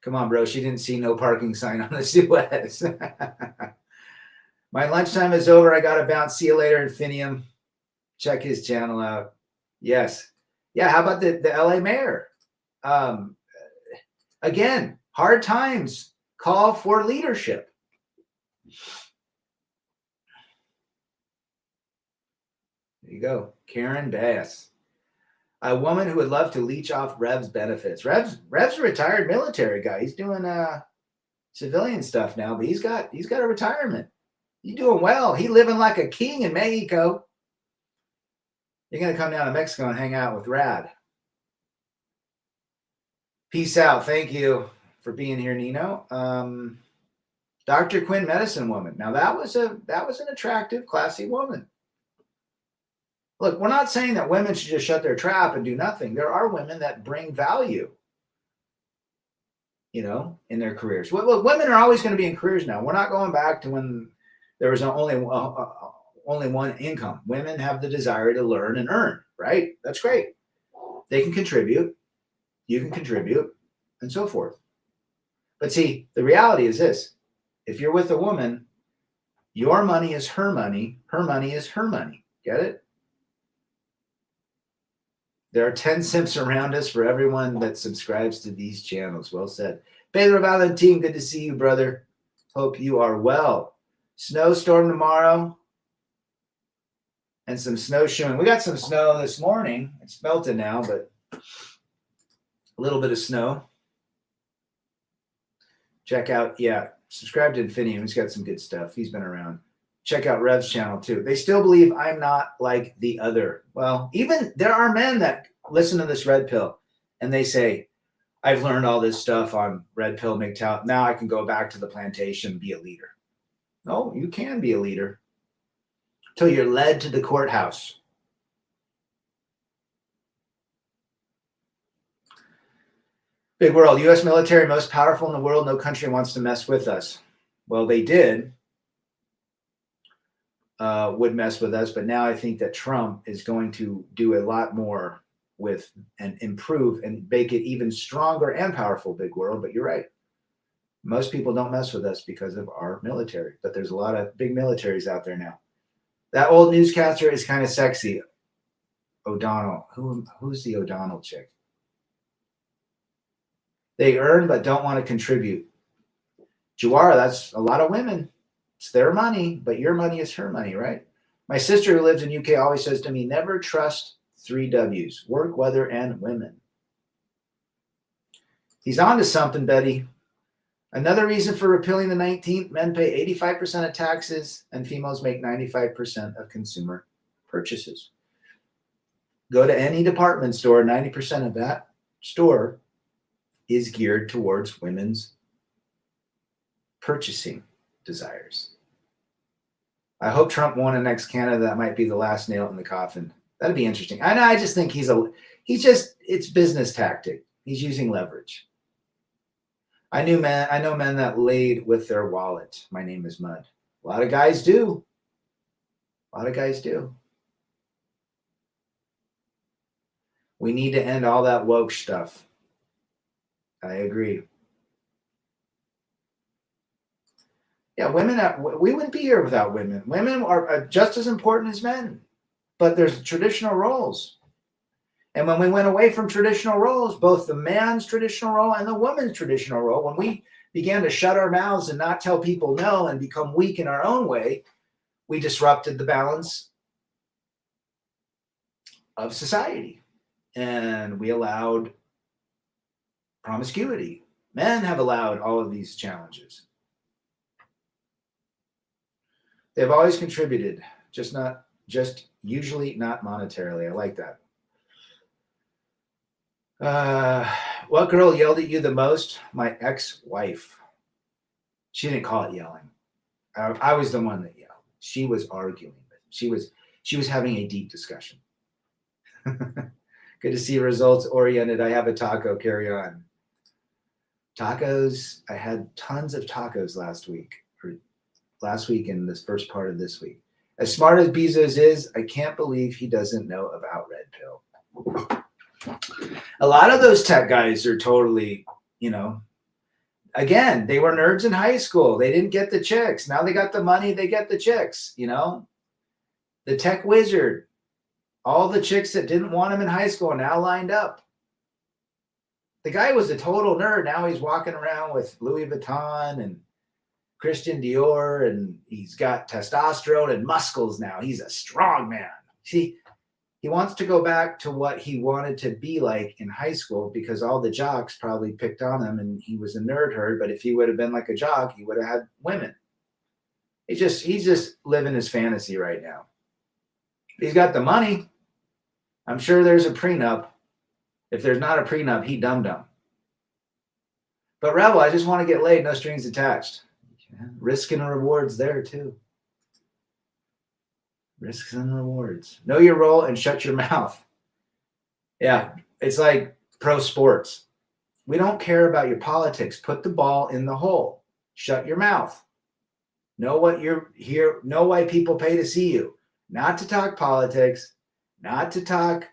Come on, bro. She didn't see no parking sign on the Suez. My lunchtime is over. I got to bounce. See you later, Infinium. Check his channel out. Yes. Yeah, how about the LA mayor? Again, hard times call for leadership. There you go. Karen Bass. A woman who would love to leech off Rev's benefits. Rev's a retired military guy. He's doing civilian stuff now, but he's got a retirement. He's doing well. He's living like a king in Mexico. You're going to come down to Mexico and hang out with Rad. Peace out. Thank you for being here, Nino. Dr. Quinn, medicine woman. Now that was an attractive, classy woman. Look, we're not saying that women should just shut their trap and do nothing. There are women that bring value, in their careers. Well, women are always going to be in careers now. We're not going back to when there was only one income. Women have the desire to learn and earn, right? That's great. They can contribute. You can contribute, and so forth. But see, the reality is this. If you're with a woman, your money is her money. Her money is her money. Get it? There are 10 simps around us for everyone that subscribes to these channels. Well said. Pedro Valentin, good to see you, brother. Hope you are well. Snowstorm tomorrow. and some snowshoeing. We got some snow this morning. It's melted now, but a little bit of snow. Check out, subscribe to Infinium. He's got some good stuff. He's been around. Check out Rev's channel too. They still believe I'm not like the other. Well, even there are men that listen to this red pill and they say, I've learned all this stuff on red pill MGTOW. Now I can go back to the plantation and be a leader. No, you can be a leader until you're led to the courthouse. Big world. U.S. military, most powerful in the world. No country wants to mess with us. Well, they did. Would mess with us, but now I think that Trump is going to do a lot more with and improve and make it even stronger and powerful, big world. But you're right. Most people don't mess with us because of our military, but there's a lot of big militaries out there now. That old newscaster is kind of sexy. O'Donnell. Who's the O'Donnell chick? They earn but don't want to contribute. Juara, that's a lot of women. It's their money, but your money is her money, right? My sister who lives in UK always says to me, never trust 3 W's, work, weather, and women. He's on to something, Betty. Another reason for repealing the 19th, men pay 85% of taxes and females make 95% of consumer purchases. Go to any department store, 90% of that store is geared towards women's purchasing desires. I hope Trump won and next Canada. That might be the last nail in the coffin. That'd be interesting. I just think it's business tactic. He's using leverage. I know men that laid with their wallet. My name is Mud. A lot of guys do. We need to end all that woke stuff. I agree. Yeah, we wouldn't be here without women. Women are just as important as men, but there's traditional roles. And when we went away from traditional roles, both the man's traditional role and the woman's traditional role, when we began to shut our mouths and not tell people no and become weak in our own way, we disrupted the balance of society. And we allowed promiscuity. Men have allowed all of these challenges. They've always contributed, just usually not monetarily. I like that. What girl yelled at you the most? My ex-wife. She didn't call it yelling. I was the one that yelled. She was arguing. She was having a deep discussion. Good to see results oriented. I have a taco. Carry on. Tacos. I had tons of tacos last week and this first part of this week. As smart as Bezos is, I can't believe he doesn't know about red pill. A lot of those tech guys are totally, again, they were nerds in high school. They didn't get the chicks. Now they got the money, they get the chicks, The tech wizard. All the chicks that didn't want him in high school now lined up. The guy was a total nerd. Now he's walking around with Louis Vuitton and Christian Dior, and he's got testosterone and muscles now. He's a strong man. See, he wants to go back to what he wanted to be like in high school because all the jocks probably picked on him and he was a nerd herd. But if he would have been like a jock, he would have had women. He's just living his fantasy right now. He's got the money. I'm sure there's a prenup. If there's not a prenup, he dum-dum. But Rebel, I just want to get laid, no strings attached. Yeah, risk and rewards there too. Risks and rewards. Know your role and shut your mouth. Yeah, it's like pro sports. We don't care about your politics. Put the ball in the hole. Shut your mouth. Know what you're here. Know why people pay to see you. Not to talk politics. Not to talk,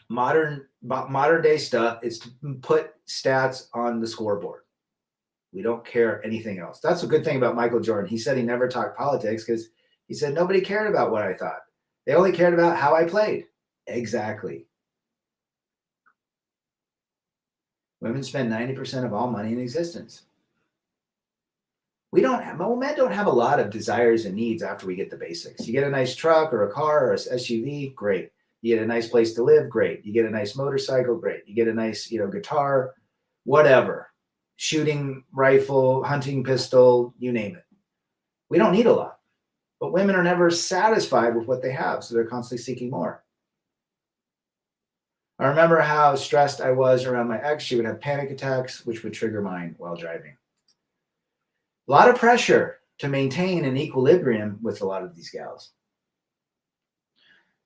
modern day stuff. It's to put stats on the scoreboard. We don't care anything else. That's a good thing about Michael Jordan. He said he never talked politics because he said nobody cared about what I thought. They only cared about how I played. Exactly. Women spend 90% of all money in existence. Men don't have a lot of desires and needs after we get the basics. You get a nice truck or a car or an SUV, great. You get a nice place to live, great. You get a nice motorcycle, great. You get a nice, guitar, whatever. Shooting rifle, hunting pistol, you name it. We don't need a lot. But women are never satisfied with what they have, so they're constantly seeking more. I remember how stressed I was around my ex. She would have panic attacks, which would trigger mine while driving. A lot of pressure to maintain an equilibrium with a lot of these gals.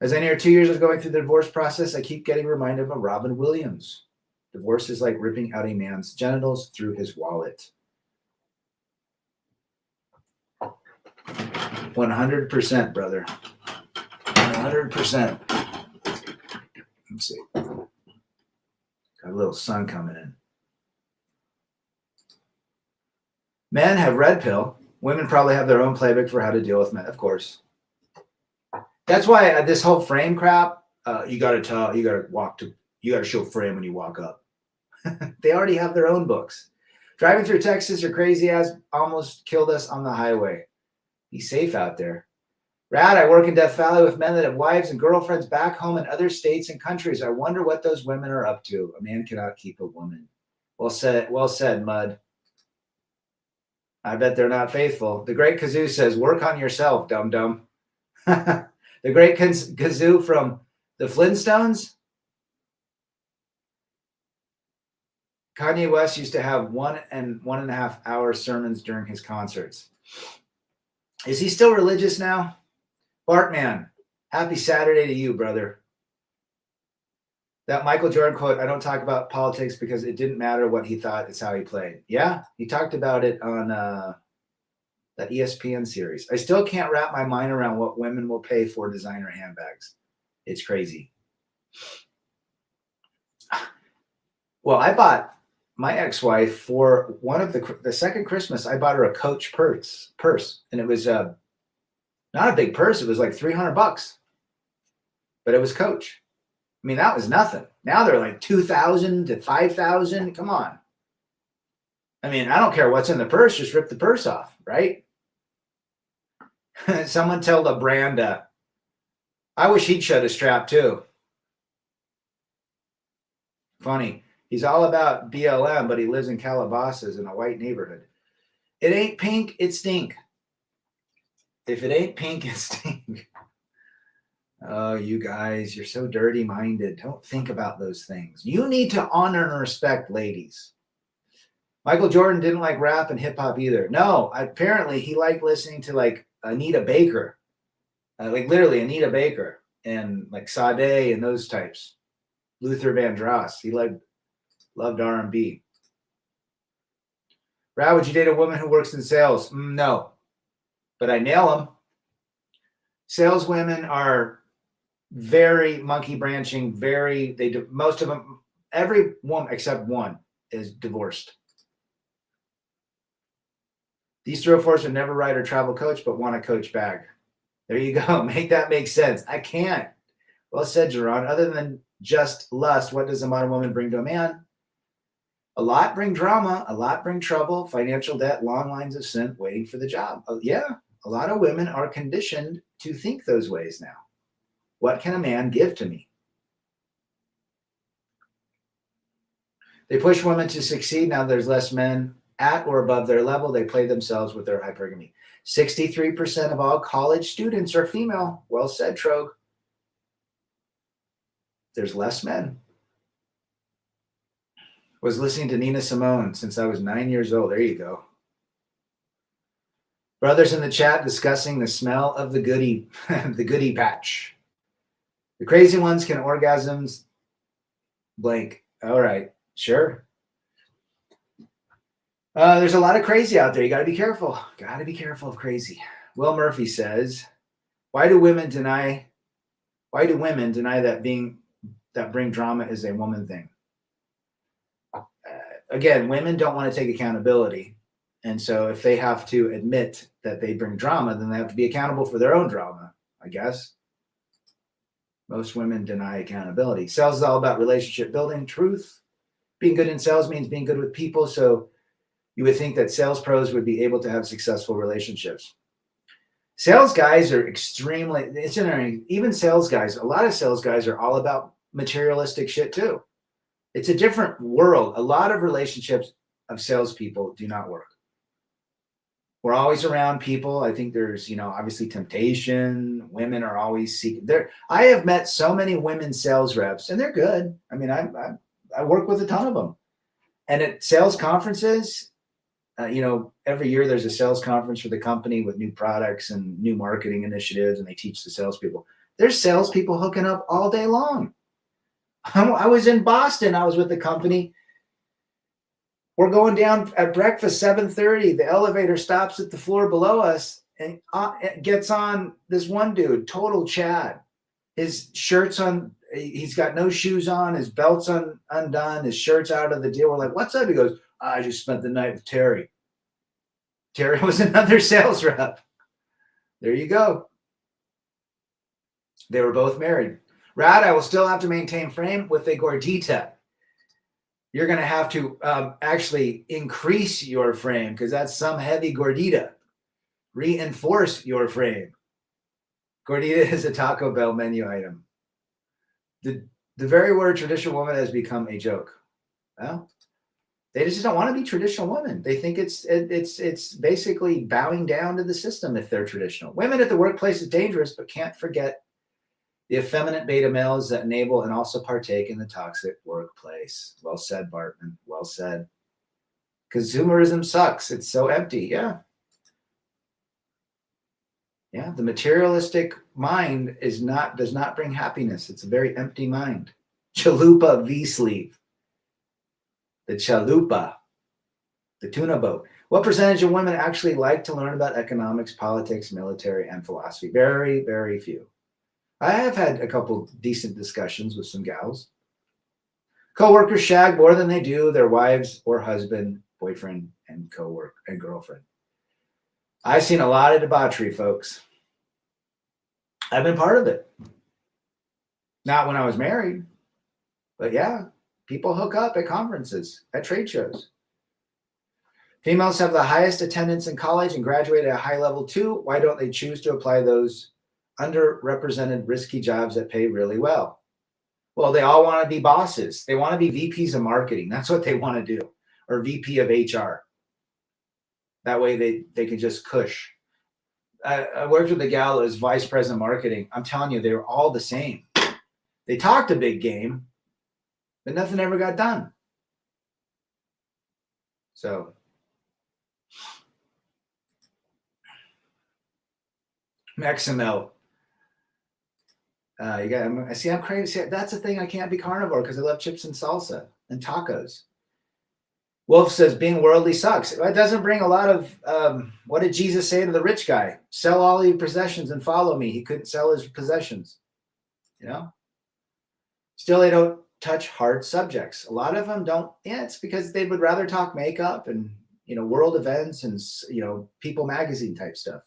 As I near 2 years of going through the divorce process, I keep getting reminded of Robin Williams. Divorce is like ripping out a man's genitals through his wallet. 100%, brother. 100%. Let's see. Got a little sun coming in. Men have red pill. Women probably have their own playbook for how to deal with men, of course. That's why this whole frame crap, you got to show frame when you walk up. They already have their own books. Driving through Texas or crazy ass almost killed us on the highway. Be safe out there. Rad, I work in Death Valley with men that have wives and girlfriends back home in other states and countries. I wonder what those women are up to. A man cannot keep a woman. Well said, Mud. I bet they're not faithful. The Great Kazoo says, work on yourself, dum-dum. The Great Kazoo from the Flintstones. Kanye West used to have 1 and 1.5 hour sermons during his concerts. Is he still religious now? Bartman, happy Saturday to you, brother. That Michael Jordan quote, I don't talk about politics because it didn't matter what he thought, it's how he played. Yeah, he talked about it on that ESPN series. I still can't wrap my mind around what women will pay for designer handbags. It's crazy. Well, I bought my ex-wife for one of the second Christmas, I bought her a Coach purse. And it was not a big purse. It was like $300, but it was Coach. I mean, that was nothing. Now they're like $2,000 to $5,000. Come on. I mean, I don't care what's in the purse. Just rip the purse off, right? Someone tell LaBranda. I wish he'd shut his trap too. Funny. He's all about BLM, but he lives in Calabasas in a white neighborhood. It ain't pink, it stink. If it ain't pink, it stink. Oh, you guys, you're so dirty-minded. Don't think about those things. You need to honor and respect ladies. Michael Jordan didn't like rap and hip-hop either. No, apparently he liked listening to like Anita Baker. Like literally Anita Baker and like Sade and those types. Luther Vandross. He loved R&B. Brad, would you date a woman who works in sales? No, but I nail them. Saleswomen are very monkey branching, most of them, every woman except one is divorced. These 304s would never ride or travel coach, but want a coach bag. There you go. Make that make sense. I can't. Well said, Jerron. Other than just lust, what does a modern woman bring to a man? A lot bring drama, a lot bring trouble, financial debt, long lines of sin, waiting for the job. Yeah, a lot of women are conditioned to think those ways now. What can a man give to me? They push women to succeed. Now there's less men at or above their level. They play themselves with their hypergamy. 63% of all college students are female. Well said, Trog. There's less men. Was listening to Nina Simone since I was 9 years old. There you go. Brothers in the chat discussing the smell of the goodie, the goodie patch. The crazy ones can orgasms blank. All right, sure. There's a lot of crazy out there. You got to be careful. Got to be careful of crazy. Will Murphy says, why do women deny that bring drama is a woman thing? Again, women don't want to take accountability. And so if they have to admit that they bring drama, then they have to be accountable for their own drama, I guess. Most women deny accountability. Sales is all about relationship building, truth. Being good in sales means being good with people. So You would think that sales pros would be able to have successful relationships. Sales guys are extremely, it's interesting, even sales guys, a lot of sales guys are all about materialistic shit too. It's a different world. A lot of relationships of salespeople do not work. We're always around people. I think there's, obviously temptation. Women are always seeking there. I have met so many women sales reps and they're good. I mean, I work with a ton of them. And at sales conferences, every year there's a sales conference for the company with new products and new marketing initiatives, and they teach the salespeople. There's salespeople hooking up all day long. I was in Boston. I was with the company. We're going down at breakfast, 7:30. The elevator stops at the floor below us and gets on this one dude, total Chad. His shirt's on. He's got no shoes on. His belt's undone. His shirt's out of the deal. We're like, what's up? He goes, I just spent the night with Terry. Terry was another sales rep. There you go. They were both married. Rad, I will still have to maintain frame with a gordita. You're going to have to actually increase your frame because that's some heavy gordita. Reinforce your frame. Gordita is a Taco Bell menu item. The very word traditional woman has become a joke. Well, they just don't want to be traditional women. They think it's basically bowing down to the system if they're traditional. Women at the workplace is dangerous, but can't forget the effeminate beta males that enable and also partake in the toxic workplace. Well said, Bartman. Well said. Consumerism sucks. It's so empty. Yeah. Yeah. The materialistic mind does not bring happiness. It's a very empty mind. Chalupa V-sleeve. The chalupa. The tuna boat. What percentage of women actually like to learn about economics, politics, military, and philosophy? Very, very few. I have had a couple decent discussions with some gals. Coworkers shag more than they do their wives or husband, boyfriend, and coworker and girlfriend. I've seen a lot of debauchery, folks. I've been part of it. Not when I was married, but yeah, people hook up at conferences, at trade shows. Females have the highest attendance in college and graduate at a high level too. Why don't they choose to apply those underrepresented risky jobs that pay really well? Well, they all want to be bosses. They want to be VPs of marketing. That's what they want to do. Or VP of HR. That way they can just cush. I worked with a gal as vice president of marketing. I'm telling you, they were all the same. They talked a big game, but nothing ever got done. So Maximel. I'm crazy. That's the thing. I can't be carnivore because I love chips and salsa and tacos. Wolf says being worldly sucks. It doesn't bring a lot of, what did Jesus say to the rich guy? Sell all your possessions and follow me. He couldn't sell his possessions, Still, they don't touch hard subjects. A lot of them don't. Yeah, it's because they would rather talk makeup and, world events and, People magazine type stuff.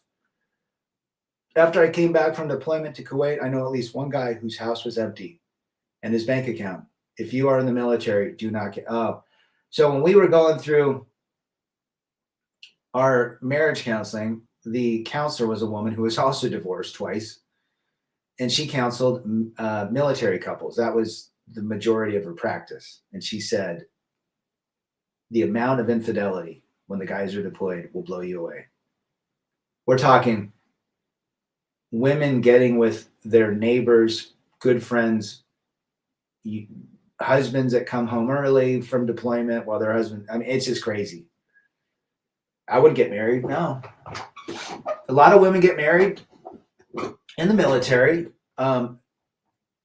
After I came back from deployment to Kuwait, I know at least one guy whose house was empty and his bank account. If you are in the military, do not get. So when we were going through our marriage counseling, the counselor was a woman who was also divorced twice, and she counseled military couples. That was the majority of her practice. And she said, the amount of infidelity when the guys are deployed will blow you away. We're talking women getting with their neighbors, good friends, husbands that come home early from deployment while their husband, it's just crazy. I wouldn't get married. No. A lot of women get married in the military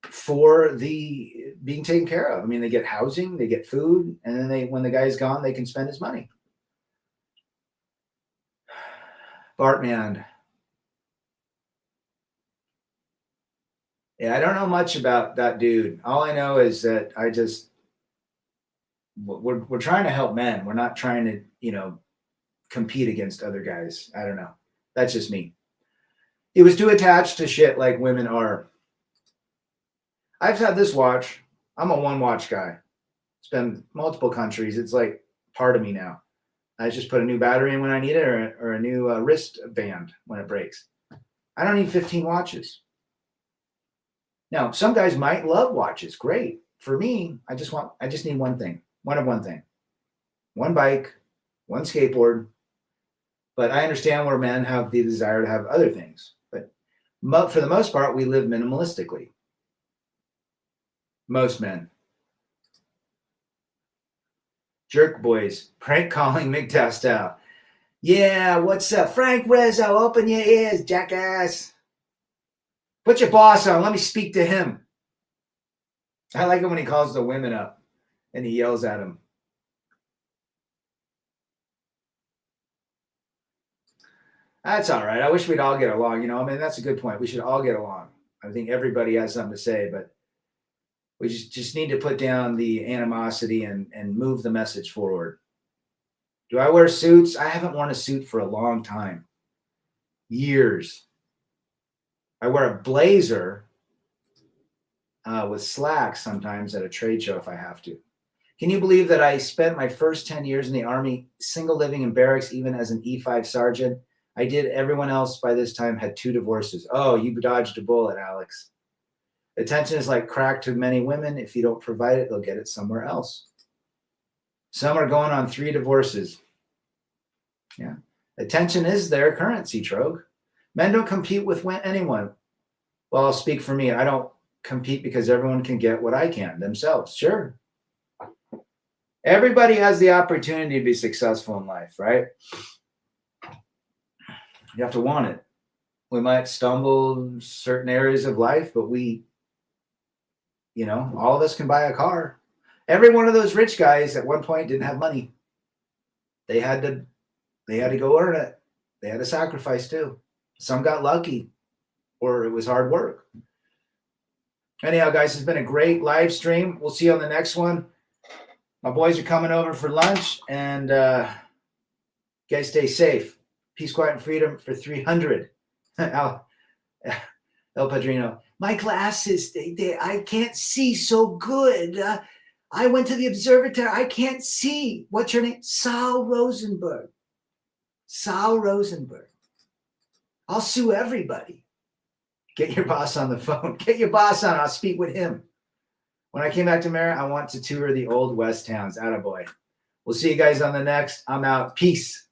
for the being taken care of. They get housing, they get food, and then when the guy's gone, they can spend his money. Bartman. Yeah, I don't know much about that dude. All I know is that we're trying to help men. We're not trying to, compete against other guys. I don't know. That's just me. He was too attached to shit like women are. I've had this watch. I'm a one watch guy. It's been multiple countries. It's like part of me now. I just put a new battery in when I need it, or a new wristband when it breaks. I don't need 15 watches. Now, some guys might love watches. Great. For me, I just need one thing. One thing. One bike, one skateboard. But I understand where men have the desire to have other things. But for the most part, we live minimalistically. Most men. Jerk boys, prank calling MGTOW style. Yeah, what's up? Frank Rizzo, open your ears, jackass. Put your boss on. Let me speak to him. I like it when he calls the women up and he yells at them. That's all right. I wish we'd all get along. I mean, that's a good point. We should all get along. I think everybody has something to say, but we just need to put down the animosity and move the message forward. Do I wear suits? I haven't worn a suit for a long time. Years. I wear a blazer with slacks sometimes at a trade show if I have to. Can you believe that I spent my first 10 years in the Army single living in barracks, even as an E5 sergeant? I did. Everyone else by this time had 2 divorces. Oh, you dodged a bullet, Alex. Attention is like crack to many women. If you don't provide it, they'll get it somewhere else. Some are going on 3 divorces. Yeah. Attention is their currency, Trogue. Men don't compete with anyone. Well, I'll speak for me. I don't compete because everyone can get what I can themselves. Sure. Everybody has the opportunity to be successful in life, right? You have to want it. We might stumble in certain areas of life, but all of us can buy a car. Every one of those rich guys at one point didn't have money. They had to go earn it. They had to sacrifice too. Some got lucky, or it was hard work. Anyhow, guys, it's been a great live stream. We'll see you on the next one. My boys are coming over for lunch, and guys, stay safe. Peace, quiet, and freedom for 300. El Padrino. My glasses, I can't see so good. I went to the observatory. I can't see. What's your name? Sal Rosenberg. Sal Rosenberg. I'll sue everybody. Get your boss on the phone. Get your boss on. I'll speak with him. When I came back to America, I want to tour the old West towns. Attaboy. We'll see you guys on the next. I'm out. Peace.